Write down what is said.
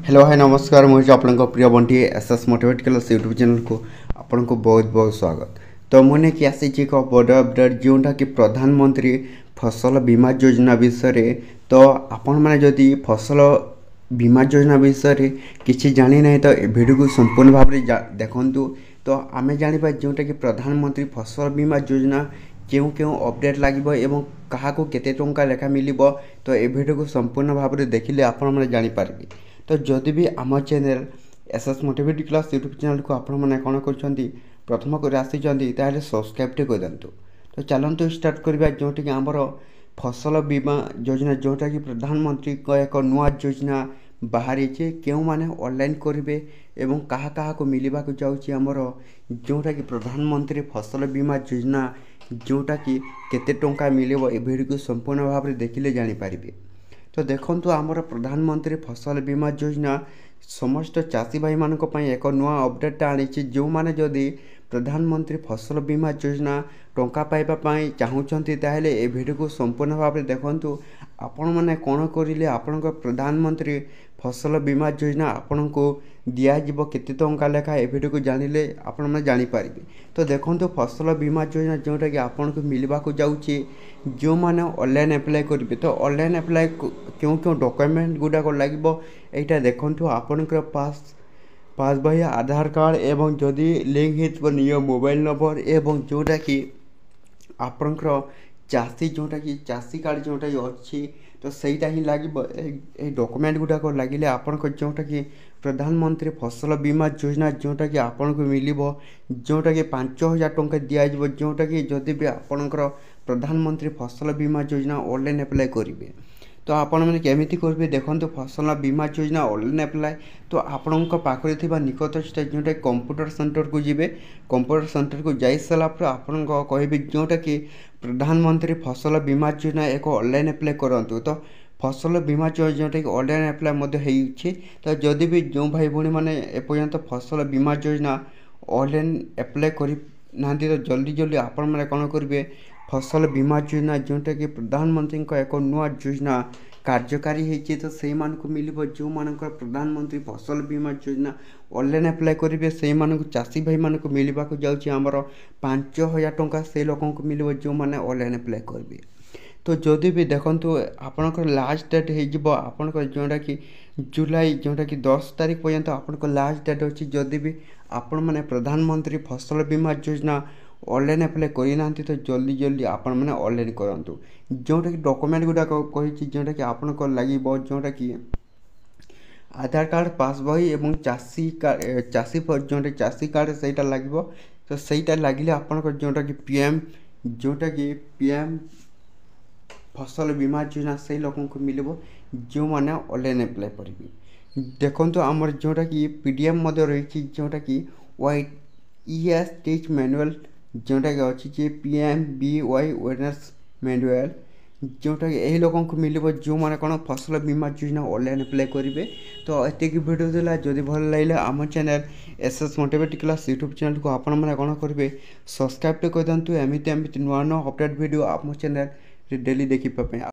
Hello hi नमस्कार मुझे आपको प्रिय Bunty SS motivate class YouTube channel को आपको बहुत बहुत स्वागत। तो मुझे कि आसी एक बड़ अपडेट जोटा कि प्रधानमंत्री फसल बीमा योजना विषय तो आपण मैंने जदि फसल बीमा योजना विषय किसी जानी ना तो वीडियो को संपूर्ण भाव में देखु। तो आम जाना जोटा कि प्रधानमंत्री फसल बीमा योजना क्यों क्यों अपडेट लगे और क्या केते टंका लेखा मिल तो ये वीडियो को संपूर्ण भाव में देखिले आपण मैंने जानीपारे। तो जदि भी आम channel SS motivate class YouTube channel को आपण मैंने कौन कर प्रथम कर आसी सब्सक्राइब टे कर दिंतु। तो चलतु स्टार्ट करवा जोटि कि आमर फसल बीमा योजना जोटा कि प्रधानमंत्री एक नुआ योजना बाहरी क्यों माने ऑनलाइन करेंगे एवं कहा कहा को मिलवा जाऊँगी आमर जोटा कि प्रधानमंत्री फसल बीमा योजना जोटा कि केते टंका मिलिबो ए वीडियो को संपूर्ण भाव में देखिले जानीपारे। तो देखंतु आमर प्रधानमंत्री फसल बीमा योजना समस्त चाषी भाई मानक पई एक नुआ अपडेट आनी जो माने जदि प्रधानमंत्री फसल बीमा योजना टंका पाइबा पई चाहूचंती ताहेले ए वीडियो को संपूर्ण भाव में देखंतु। आपण माने कोन करिले आपनक प्रधानमंत्री फसल बीमा योजना आपन को दिया जीवो केते टंका लेखा ए वीडियो को जानिले आपण माने जानि पारिबे। तो देखंतु फसल बीमा योजना जोटा कि आपन को मिलवा को जाउची जो माने ऑनलाइन अप्लाई करिवे। तो ऑनलाइन अप्लाई क्यों क्यों डॉक्यूमेंट गुडाक लगिबो एटा देखंतु आपनकर पास बही आधार कार्ड एवं जदि लिंक हो नियो मोबाइल नंबर एवं जोटा कि आपनकर चाषी जोटा कि चाषी कार्ड जोटा अच्छी तो सहीटा ही लगे डॉक्यूमेंट गुडाक लगिले आपनकर जोटा कि प्रधानमंत्री फसल बीमा योजना जोटा कि आपन को मिलिबो जोटा कि 5000 टंका दिया जिवो जोटा कि जदि भी आपनकर प्रधानमंत्री फसल बीमा योजना ऑनलाइन अप्लाई करेंगे। तो आपण मैंने केमिति करेंगे देखो फसल बीमा योजना ऑनलाइन अप्लाई तो आपण पाखे थी निकटस्थ जोटा कंप्यूटर सेंटर को जीवे कंप्यूटर सेंटर को जाई सारा पर आपण कहे जोटा कि प्रधानमंत्री फसल बीमा योजना एक ऑनलाइन अप्लाई करूँ। तो फसल बीमा जोटा कि ऑनलाइन अप्लाई तो जदि भी जो भाई भाई मैंने एपर्यंत फसल बीमा योजना ऑनलाइन अप्लाई करना तो जल्दी जल्दी आपण मैंने कौन करेंगे फसल बीमा योजना जोटा कि प्रधानमंत्री एक नुआ योजना कार्यकारी होती तो से मिल जो मान प्रधानमंत्री फसल बीमा योजना ऑनलाइन अप्लाई करेंगे से चाषी भाई मान को मिलवा जाऊँगी आमर 5000 टंका से लोक मिल जो मैंने ऑनलाइन अप्लाई करेंगे। तो जदि भी देखो आपनकर लास्ट डेट हो आपनकर जोटा कि जुलाई जोटा कि 10 तारीख पर्यंत आपनकर लास्ट डेट अच्छी जदि भी आपण मैंने प्रधानमंत्री फसल बीमा योजना ऑनलाइन अप्लाई करना तो जल्दी जल्दी आपण मैंने ऑनलाइन करूँ जोटा कि डॉक्यूमेंट गुडाक कही जोटा कि आपन लगे जोटा कि आधार कार्ड पास बही एवं चाषी जोटा चाषी कार्ड से लगे तो सहीटा लगे आपन जोटा कि पीएम फसल बीमा योजना से लोक को मिल जो मैंने ऑनलाइन अप्लाई करेंगे। देखो आमर जोटा कि पीडीएफ रही जोटा कि वाई टीच मैनुअल जोटा कि अच्छी PMBY अवेयरनेस मैनुअल जोटा कि यही लोगों को मिल जो मैंने कौन फसल बीमा योजना ऑनलाइन अप्लाई करेंगे। तो एतिक वीडियो देला जदि भल लगे आम channel SS motivate class YouTube channel को आपण मैंने कौन करेंगे सब्सक्राइब कर दिंतु एमती नुआ नुआ अपडेट वीडियो आम चैनल डेली देखा।